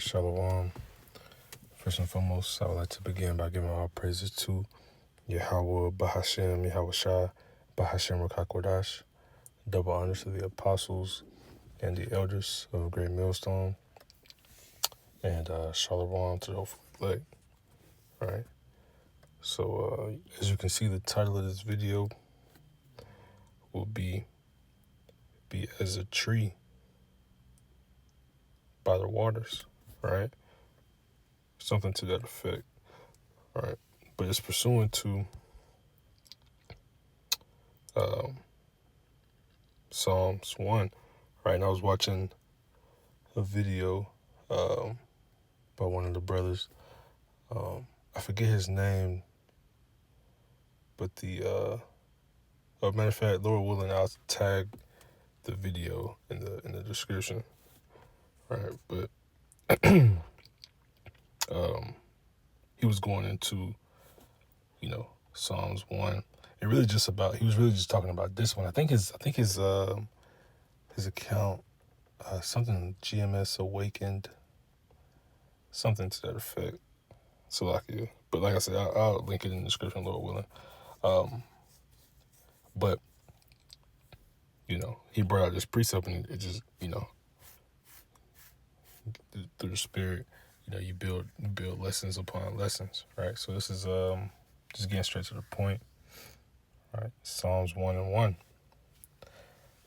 Shalom. First and foremost, I would like to begin by giving all praises to Yahweh, Bahashem, Yahweh Shah, Bahashem Rakakwadash. Double honors to the apostles and the elders of Great Millstone. And Shalom to the hopeful elect. Right? So, as you can see, the title of this video will be as a tree by the waters. Right? Something to that effect. Right? But it's pursuant to Psalms 1, right? And I was watching a video by one of the brothers. I forget his name, but matter of fact, Lord willing, I'll tag the video in the description, right? But he was going into, Psalms 1, and he was really just talking about this one. I think his account, something GMS Awakened, something to that effect. Salakia. But like I said, I'll link it in the description, Lord willing. But he brought out this precept, and it just, through the spirit, you build lessons upon lessons, right? So this is just getting straight to the point, right? Psalms 1:1.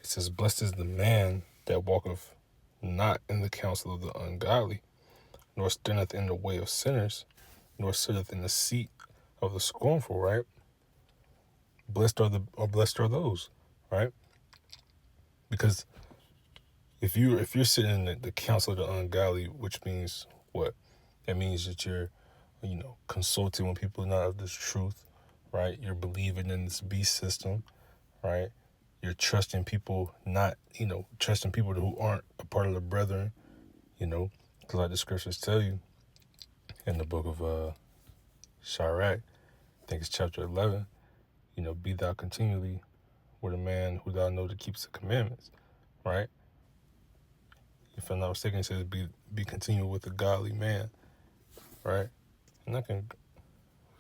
It says, "Blessed is the man that walketh not in the counsel of the ungodly, nor standeth in the way of sinners, nor sitteth in the seat of the scornful," right? Blessed are those, right? Because if you're sitting in the counsel of the ungodly, which means what? That means that you're, consulting with people not of this truth, right? You're believing in this beast system, right? You're trusting people trusting people who aren't a part of the brethren, because like the scriptures tell you in the book of Sirach, I think it's chapter 11, be thou continually with a man who thou know that keeps the commandments, right? If I'm not mistaken, it says be continual with a godly man, right? And we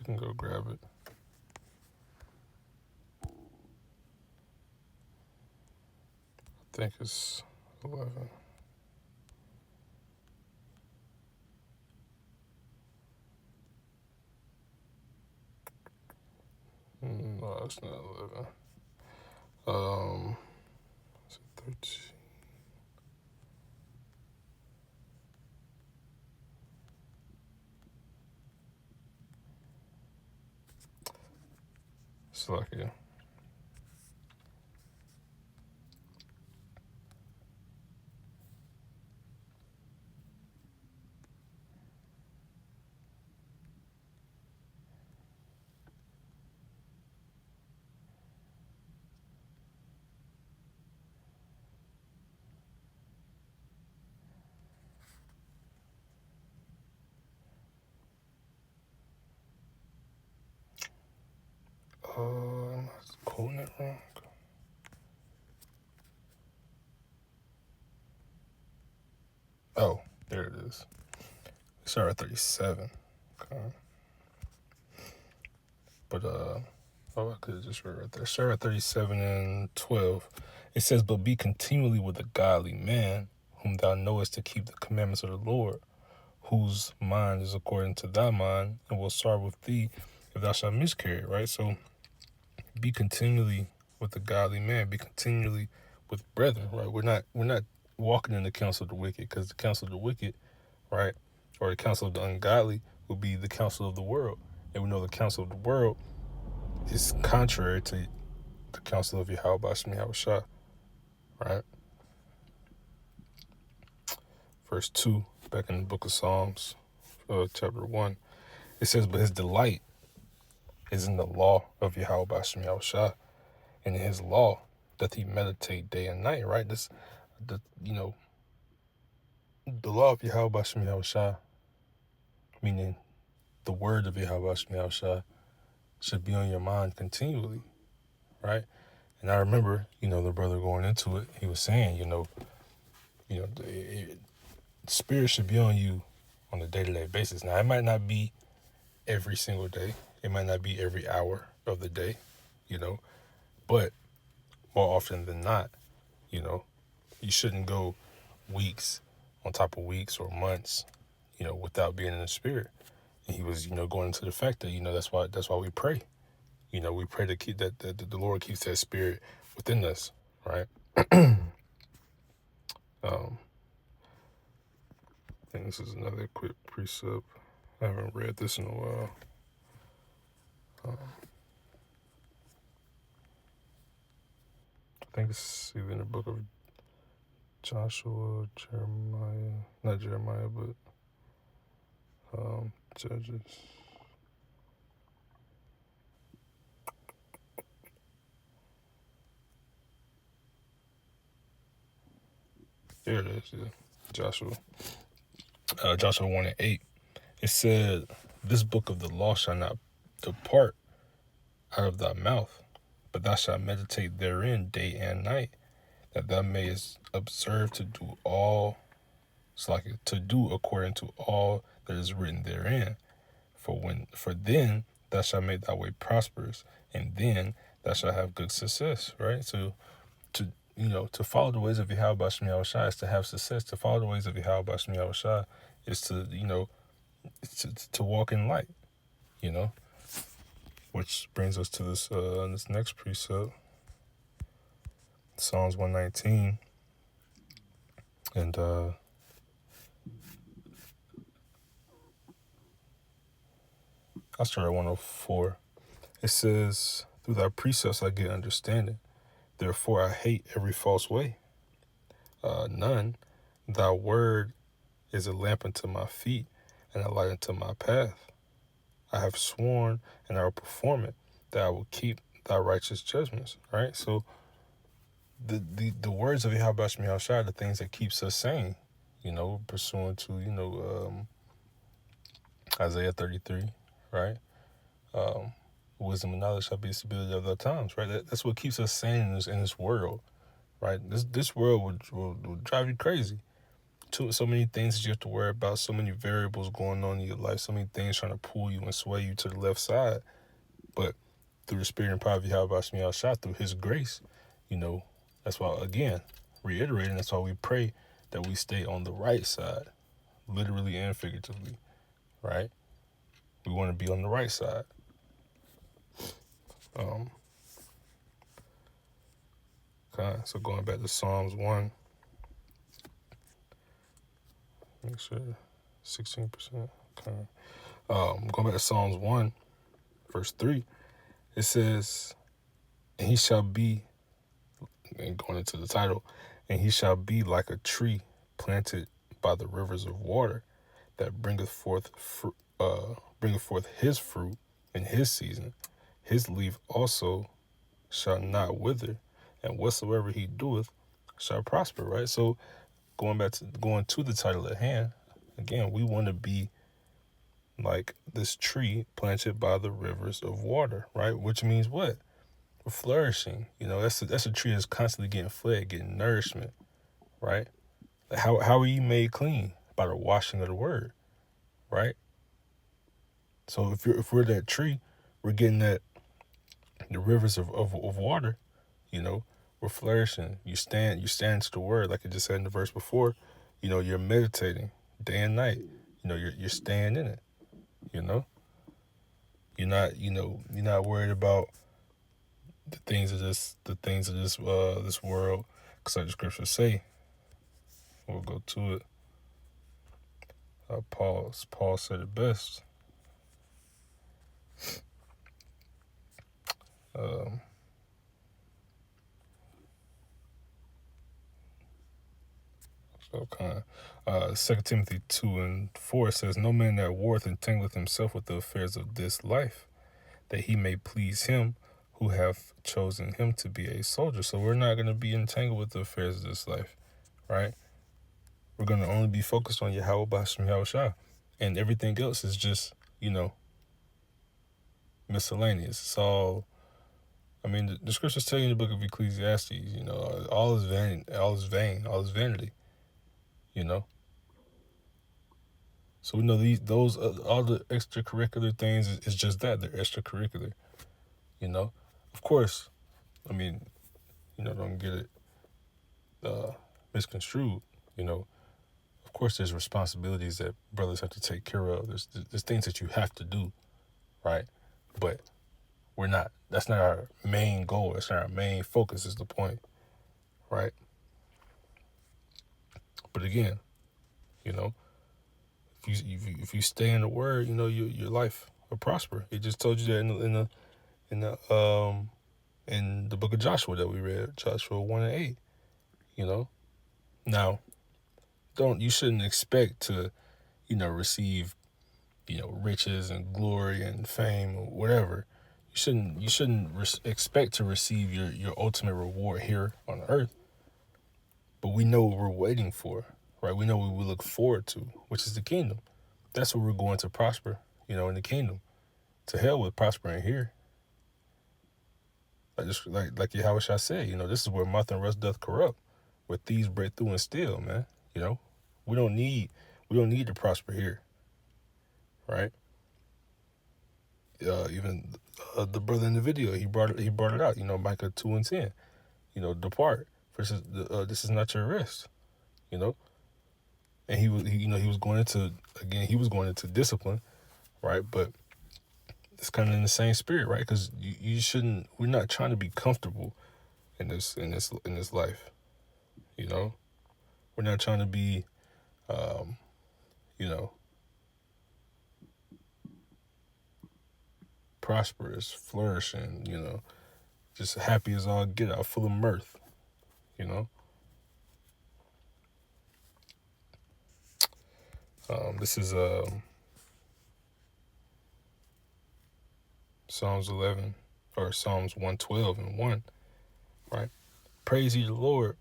can go grab it. I think it's 11. No, it's not 11. Is it 13? Slovakia. I'm not quoting it wrong. Oh, there it is. Sorry, 37. Okay. But I could have just read right there. Sarah 37:12. It says, "But be continually with a godly man, whom thou knowest to keep the commandments of the Lord, whose mind is according to thy mind, and will serve with thee if thou shalt miscarry," right? So be continually with a godly man, be continually with brethren, right? We're not walking in the counsel of the wicked, because the counsel of the wicked, right, or the counsel of the ungodly will be the counsel of the world. And we know the counsel of the world is contrary to the counsel of Yahweh Bashmi Shah, right? Verse 2, back in the book of Psalms, chapter 1, it says, "But his delight is in the law of Yahweh Bashmi Shah, and in his law doth he meditate day and night," right? The law of Yahweh Bashmi Shah, meaning the word of Yahweh Bashmi Shah, should be on your mind continually, right? And I remember, the brother going into it, he was saying, Spirit should be on you on a day-to-day basis. Now, it might not be every single day. It might not be every hour of the day, you know, but more often than not, you know, you shouldn't go weeks on top of weeks or months, you know, without being in the Spirit. And he was, you know, going into the fact that, you know, that's why we pray. You know, we pray to keep that the Lord keeps that Spirit within us, right? I think this is another quick precept. I haven't read this in a while. I think it's either in the book of Joshua, Jeremiah, not Jeremiah, but Judges. There it is, yeah. Joshua. Joshua 1:8. It said, "This book of the law shall not depart out of thy mouth, but thou shalt meditate therein day and night, that thou mayest observe to do all, to do according to all that is written therein. For then thou shalt make thy way prosperous, and then thou shalt have good success." Right? So to follow the ways of Yahweh Shem Yahushua is to have success. To follow the ways of Yahweh Shem Yahushua is to, to walk in light, you know. Which brings us to this next precept, Psalms 119. And I'll start at 104. It says, "Through thy precepts I get understanding. Therefore I hate every false way. None. Thy word is a lamp unto my feet and a light unto my path. I have sworn and I will perform it, that I will keep thy righteous judgments." Right? So the words of Yahweh Shem Yahushua are the things that keeps us sane, you know, pursuant to, Isaiah 33, right? Wisdom and knowledge shall be the stability of the times, right? That's what keeps us sane in this world, right? This world will drive you crazy. So many things that you have to worry about, so many variables going on in your life, so many things trying to pull you and sway you to the left side. But through the Spirit and power of Yahweh Shem Yahushua, through His grace, you know, that's why, again, reiterating, that's why we pray that we stay on the right side, literally and figuratively, right? We want to be on the right side. Okay, so going back to Psalms 1, make sure 16%. Okay. Going back to Psalms 1, verse 3, it says, "And he shall be," and going into the title, "and he shall be like a tree planted by the rivers of water, that bringeth forth his fruit in his season. His leaf also shall not wither, and whatsoever he doeth shall prosper." Right? So going to the title at hand, again, we want to be like this tree planted by the rivers of water, right? Which means what? We're flourishing. You know, that's a tree that's constantly getting fed, getting nourishment, right? How are you made clean? By the washing of the word, right? So if we're that tree, we're getting the rivers of water, you know, we're flourishing. You stand to the word, like I just said in the verse before, you know, you're meditating day and night. You know, you're staying in it, you know. You're not worried about the things of this this world, because like the scriptures say, we'll go to it. Paul said it best. Okay. 2 Timothy 2:4 says, "No man that warreth entangleth himself with the affairs of this life, that he may please him who hath chosen him to be a soldier." So we're not going to be entangled with the affairs of this life, right? We're going to only be focused on Yahweh B'Shem Yahushua, and everything else is just, you know, miscellaneous. It's all, I mean, the scriptures tell you in the book of Ecclesiastes, you know, all is vain, all is vanity, you know. So we know those all the extracurricular things is just that, they're extracurricular. You know, of course. I mean, don't get it misconstrued. You know, of course, there's responsibilities that brothers have to take care of. There's things that you have to do, right? But we're not. That's not our main goal. That's not our main focus. Is the point, right? But again, you know, if you stay in the word, your life will prosper. It just told you that in the book of Joshua that we read, Joshua 1:8. You know, now you shouldn't expect to receive riches and glory and fame or whatever. You shouldn't expect to receive your ultimate reward here on earth. But we know what we're waiting for, right? We know what we look forward to, which is the kingdom. That's where we're going to prosper, in the kingdom. To hell with prospering here. Like Yahushua said, this is where moth and rust doth corrupt, where thieves break through and steal, man. We don't need to prosper here, right? Even the brother in the video, he brought it out. Micah 2:10. Depart, for this is not your rest. And he was going into discipline, right? But it's kind of in the same spirit, right? Because you shouldn't. We're not trying to be comfortable in this life. We're not trying to be, prosperous, flourishing. Just happy as all get out, full of mirth. This is Psalms 11 or Psalms 112:1, right? Praise ye the Lord.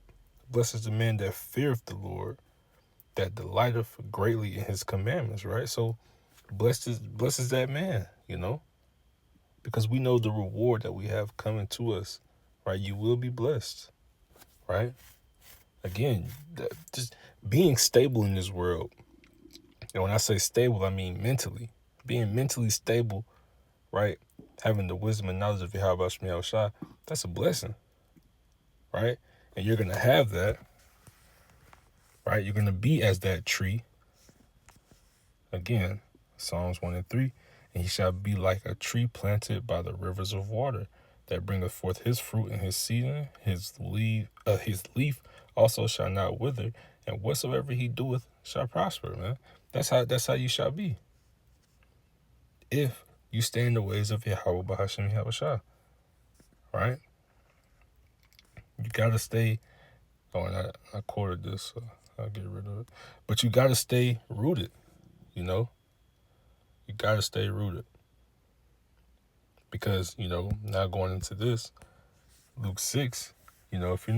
Blessed is the man that feareth the Lord, that delighteth greatly in his commandments, right? So blessed is that man, because we know the reward that we have coming to us, right? You will be blessed, right? Again, just being stable in this world. And when I say stable, I mean mentally. Being mentally stable, right? Having the wisdom and knowledge of Yahweh Shai, that's a blessing, right? And you're going to have that, right? You're going to be as that tree. Again, Psalms 1:3, and he shall be like a tree planted by the rivers of water, that bringeth forth his fruit in his season. His leaf also shall not wither, and whatsoever he doeth shall prosper, man. That's how you shall be. If you stay in the ways of Yahweh Bahashem Yahushua, right? You gotta stay. Oh, and I quoted this, so I'll get rid of it. But you gotta stay rooted, You gotta stay rooted. Because, now going into this, Luke 6, if you're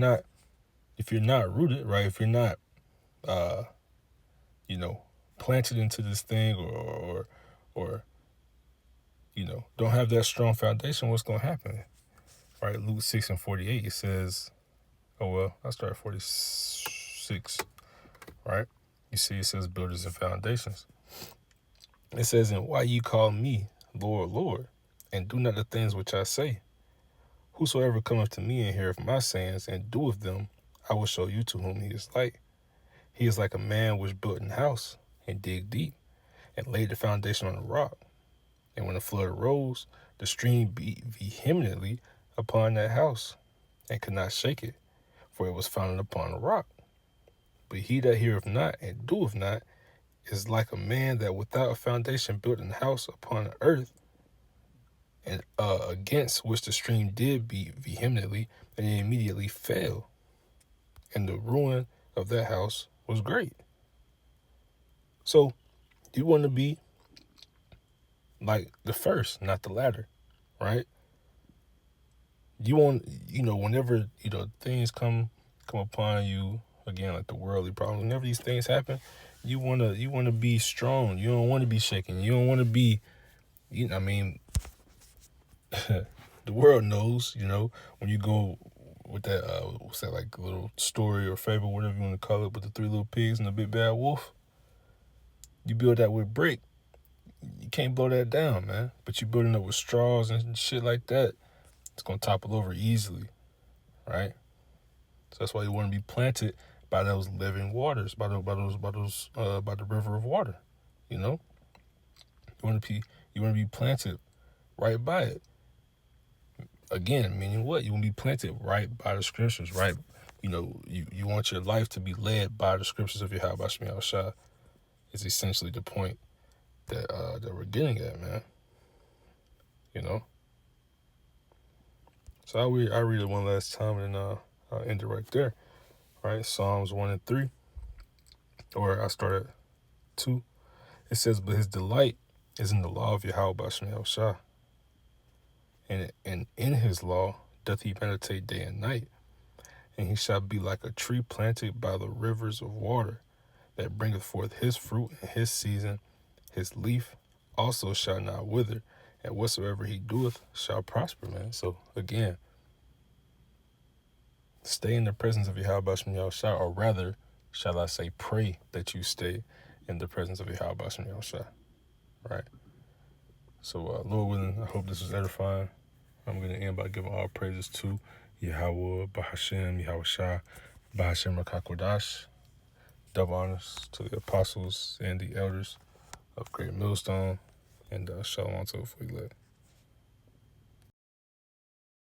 not rooted, right? If you're not planted into this thing or don't have that strong foundation, what's gonna happen? Right? Luke 6:48, it says, I'll start at 46, right? You see, it says builders and foundations. It says, and why you call me Lord, Lord, and do not the things which I say? Whosoever cometh to me and heareth my sayings and doeth them, I will show you to whom he is like. He is like a man which built an house and digged deep and laid the foundation on a rock. And when the flood arose, the stream beat vehemently upon that house and could not shake it, for it was founded upon a rock. But he that heareth not and doeth not is like a man that without a foundation built an house upon the earth, and against which the stream did beat vehemently, and it immediately fell. And the ruin of that house was great. So you want to be like the first, not the latter, right? You want, whenever, things come upon you, again, like the worldly problems, whenever these things happen, you want to be strong. You don't want to be shaken. You don't want to be, the world knows, when you go with that, what's that, like little story or fable, whatever you want to call it, with the three little pigs and the big bad wolf. You build that with brick, you can't blow that down, man. But you building it with straws and shit like that, it's gonna topple over easily, right? So that's why you want to be planted by those living waters, by the river of water. You know, you want to be planted right by it. Again, meaning what? You want to be planted right by the scriptures, right? You want your life to be led by the scriptures of Yahweh Shemi Yahushua. Is essentially the point that we're getting at, man. You know. So I read it one last time and I'll end it right there. Right, Psalms 1 and 3, or I start at 2. It says, "But his delight is in the law of Yahweh Shemi Yahushua, and in his law doth he meditate day and night. And he shall be like a tree planted by the rivers of water, that bringeth forth his fruit in his season. His leaf also shall not wither, and whatsoever he doeth shall prosper," man. So again, stay in the presence of Yahweh Shemi Yahushua, or rather, shall I say, pray that you stay in the presence of Yahweh Shemi Yahushua, right? So, Lord willing, I hope this was edifying. I'm going to end by giving all praises to Yahweh, Bahashem, Yahushua, Bahashem Rakakwadash. Double honors to the apostles and the elders of Great Millstone, and shalom to the elect.